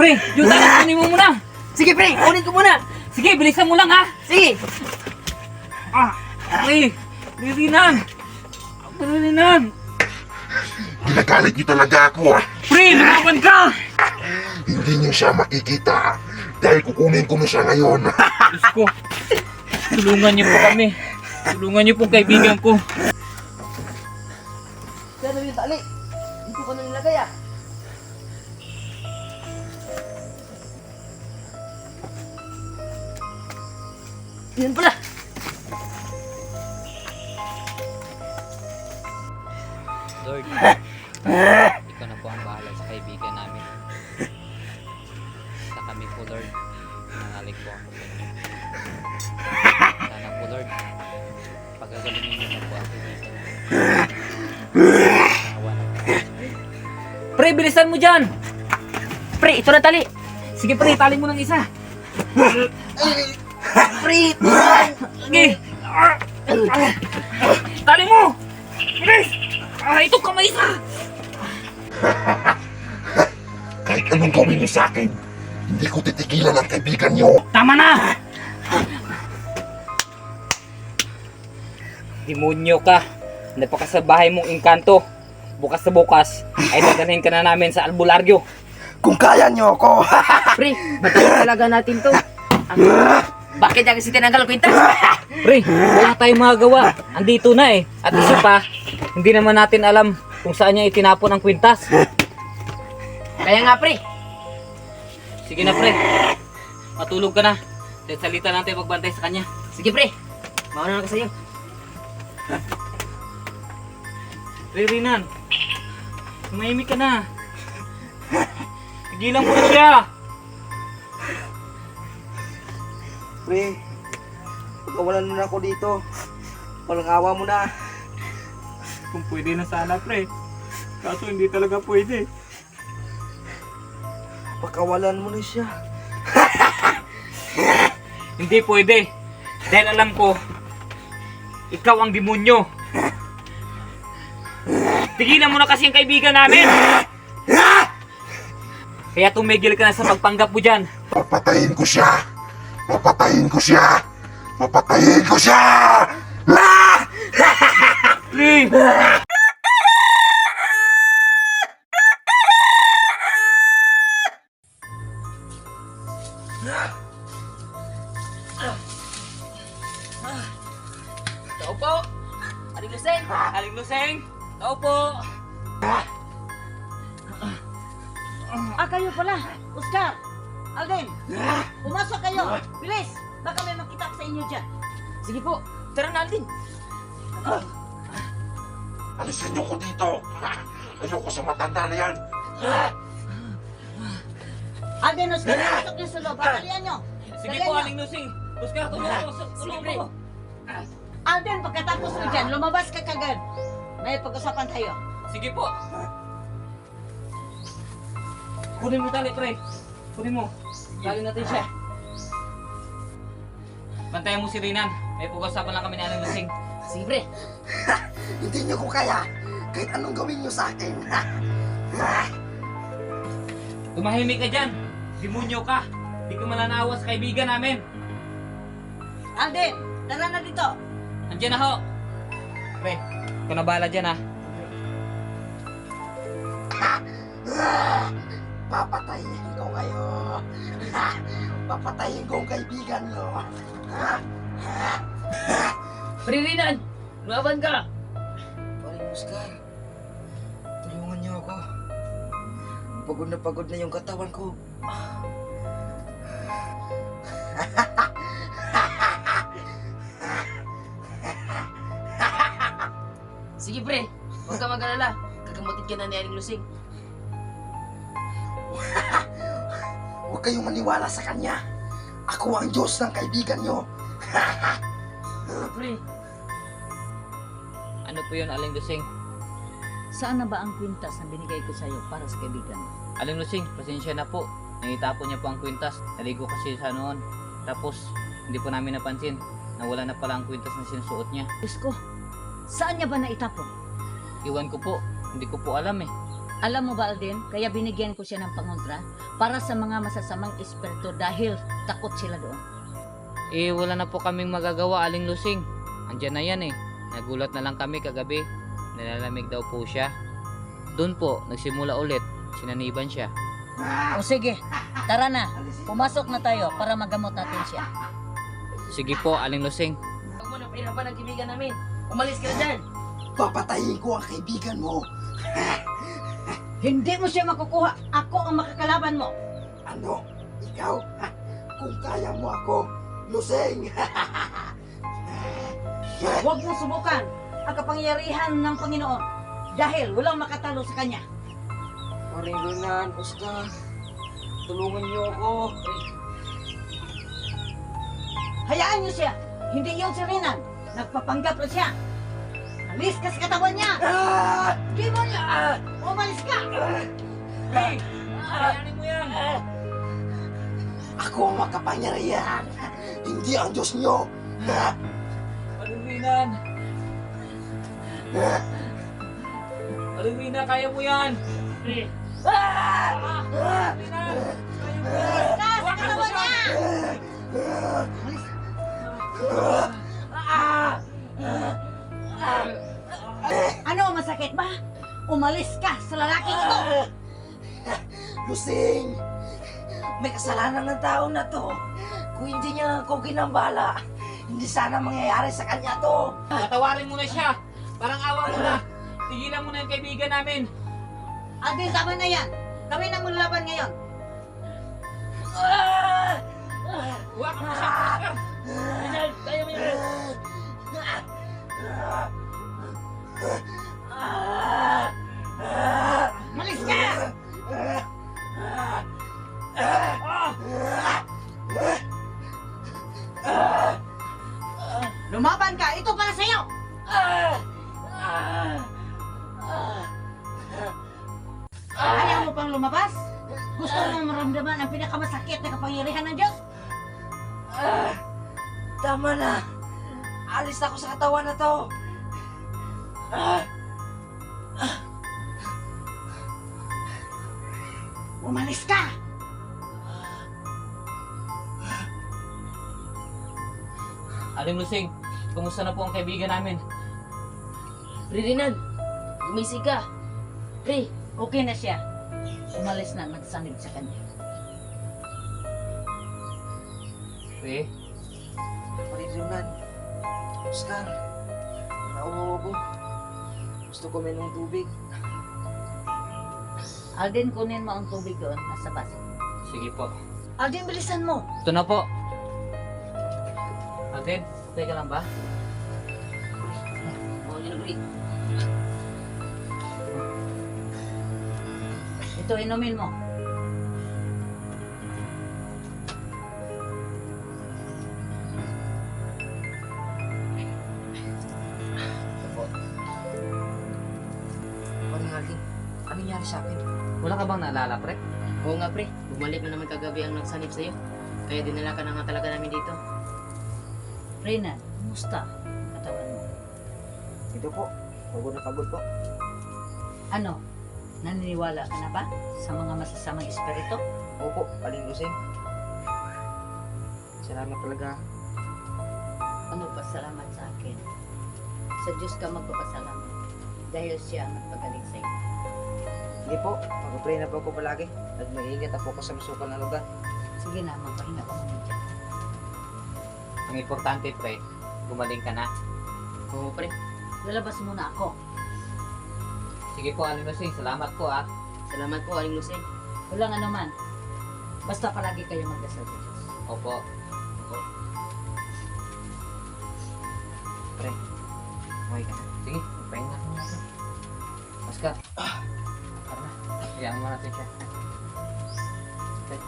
Pre, yung tali kunin mo muna. Sige pre, kunin ko muna. Sige, bilisan mo lang ha. Sige. Pre, Ririnan. Ririnan. Ginagalit niyo talaga ako ah. Pre, lumaban ka. Hindi niyo siya makikita dahil kukunin ko na siya ngayon. Diyos ko. Tulungan niyo po kami. Tulungan niyo po kaibigan ko. Saan na yung tali? Hindi ko na nilagay ah. Yan pala. Lord, ikaw na po ang bahala sa kaibigan namin. Sa kami po, Lord, nangalig po ako sa inyo. Sana po, Lord, pagagalingin niyo na po ang kaibigan namin. Naawa na po. Pre, bilisan mo dyan. Pre, ito na tali. Sige pre, tali mo ng isa. Pre, Sige. Tali mo. Bilis. Ito kamay isa. Kahit anong gawin niyo sa akin, hindi ko titigilan ang kaibigan niyo. Tama na. Demonyo ka. Napaka sa bahay mong engkanto. Bukas sa bukas ay dadalhin ka na namin sa albularyo. Kung kaya niyo ako. pre, batayin talaga natin to. Bakit yan kasi tinanggal kwintas? Pre, wala tayong magagawa. Andito na eh. At isa pa, hindi naman natin alam kung saan niya itinapon ang kwintas. Kaya nga pre. Sige na pre. Matulog ka na. Dahil salita natin magbantay sa kanya. Sige pre, mauna na ako sa'yo. Ririnan, tumahimik ka na. Tigilan mo na siya. Pre, pagkawalan mo na ako dito. Walang awa mo na. Kung pwede na sana pre. Kaso hindi talaga pwede. Pagkawalan mo na siya. Hindi pwede. Dahil alam ko, ikaw ang demonyo. Tigilan mo na kasi ang kaibigan namin. Kaya tumigil ka na sa pagpanggap mo dyan. Papatayin ko siya. Papatayin ko siya. Papatayin ko siya. Please! Tao po. Aling Luseng. Aling Luseng! Tao po! Kayo pala. Oscar, Alden, pumasok kayo. Bilis, baka may makita sa inyo dyan. Sige po, tara na Alden. Alisin niyo ko dito. Ayoko sa matanda na yan. Alden, Oscar, pumasok niyo sa loob. Batalian nyo. Sige Dalian po, nyo. Aling Luseng! Oscar, tulungan mo! Alden, pagkatapos mo dyan, lumabas ka kagad. May pag-usapan tayo. Sige po! Kunin mo tali, pre. Kunin mo. Tali natin siya. Bantayan mo si Rinan. May pag-usapan lang kami ni Aling Luseng. Sige pre. Hindi niyo ko kaya. Kahit anong gawin niyo sa akin. Tumahimik ka dyan. Demonyo ka. Hindi ka mananawa sa kaibigan namin. Alden, tara na dito. Andiyan na ho. Pre, ikaw na bahala dyan ha. Papatayin ko kayo. Papatayin ko ang kaibigan niyo. Pre Rinan, lumaban ka. Paring Oscar, tulungan niyo ako. Pagod na yung katawan ko. Sige pre, huwag ka mag-alala. Gagamutin ka na ni Aling Luseng. Huwag kayong maniwala sa kanya. Ako ang Diyos ng kaibigan niyo. Pre, Ano po yun, Aling Luseng? Saan na ba ang kwintas na binigay ko sa'yo para sa kaibigan? Aling Luseng, pasensya na po. Nangitapon niya po ang kwintas. Naligo kasi sa noon. Tapos, hindi po namin napansin na wala na pala ang kwintas na sinusuot niya. Diyos ko, saan niya ba naitapon? Iwan ko po. Hindi ko po alam eh. Alam mo ba, Alden, kaya binigyan ko siya ng pangontra para sa mga masasamang espiritu dahil takot sila doon. Eh, wala na po kaming magagawa, Aling Lusing. Andyan na yan eh. Nagulat na lang kami kagabi. Nilalamig daw po siya. Doon po, nagsimula ulit. Sinaniban siya. O sige, tara na. Pumasok na tayo para magamot natin siya. Sige po, Aling Lusing. Huwag mo na pinapa ng kaibigan namin. Umalis ka na dyan. Papatayin ko ang kaibigan mo. Hindi mo siya makukuha. Ako ang makakalaban mo. Ano? Ikaw? Kung kaya mo ako, Lusing! Huwag mo subukan ang kapangyarihan ng Panginoon dahil walang makatalo sa Kanya. Paring Renan, Oscar, tulungan niyo ako. Hayaan niyo siya. Hindi yun si Renan. Nagpapanggap na siya. Alis ka sa katawan niya. Demonyo! Umalis ka! Ayanin mo yan. Ako ang makapangyarihan, hindi ang Diyos niyo! Paring Renan. Paring Renan, kaya mo yan. Alis ka sa katawan niya! Ano, masakit ba? Umalis ka sa lalaking ito! Lusing! May kasalanan ng tao na to. Kung hindi niya ako ginambala, hindi sana mangyayari sa kanya to. Patawarin mo na siya. Parang awa mo na. Tigilan mo na yung kaibigan namin. Alden, tama na yan. Kami na mong laban ngayon. Huwag ka mo siya, Oscar. Renan, kaya mo yan. Malis ka! Lumaban ka! Ito para sa'yo! Ayaw mo pang lumabas? Gusto mo maramdaman ang pinakamasakit na kapangyarihan ng Diyos? Tama na. Alis ako sa katawan na to. Umalis ka! Aling Lusing, kumusta na po ang kaibigan namin? Pre, Renan. Gumising ka. Pre, Okay na siya. Umalis na, nagsanib sa kanya. Eh, Paring Renan, Oscar, nauwawa ko. Gusto ko may ng tubig. Alden, kunin mo ang tubig doon. Nasa baso. sige po. Alden, bilisan mo. Ito na po. Alden, teka lang ba? Ito, inumin mo. Paring Alden, ano nangyari sa akin? Wala ka bang naalala, pre? Oo nga pre, bumalik na naman kagabi ang nagsanib sa'yo. Kaya dinala ka na nga talaga namin dito. Renan, kumusta ang katawan mo? Ito po, pagod na pagod po. Ano? Naniniwala ka na ba sa mga masasamang espiritu? Opo, Paring Lusing. Salamat talaga. Ano pasalamat sa akin? Sa Diyos ka magpapasalamat dahil siya ang nagpagaling sa iyo. Hindi po, mag-pray na po ako palagi. At mag-iingat ako sa masukal na lugar. Sige na, magpahinga ka muna dyan. Ang importante, pre, gumaling ka na. Oo pre, Lalabas muna ako. Sige po, Aling Lusing, salamat po ah. salamat po Aling Lusing. Walang anuman. Basta palagi kayo magdasal sa Diyos. Opo. Pre, okay ka na. Sige, magpahinga ka na. Oscar, tara na. Hayaan mo natin siya. Okay.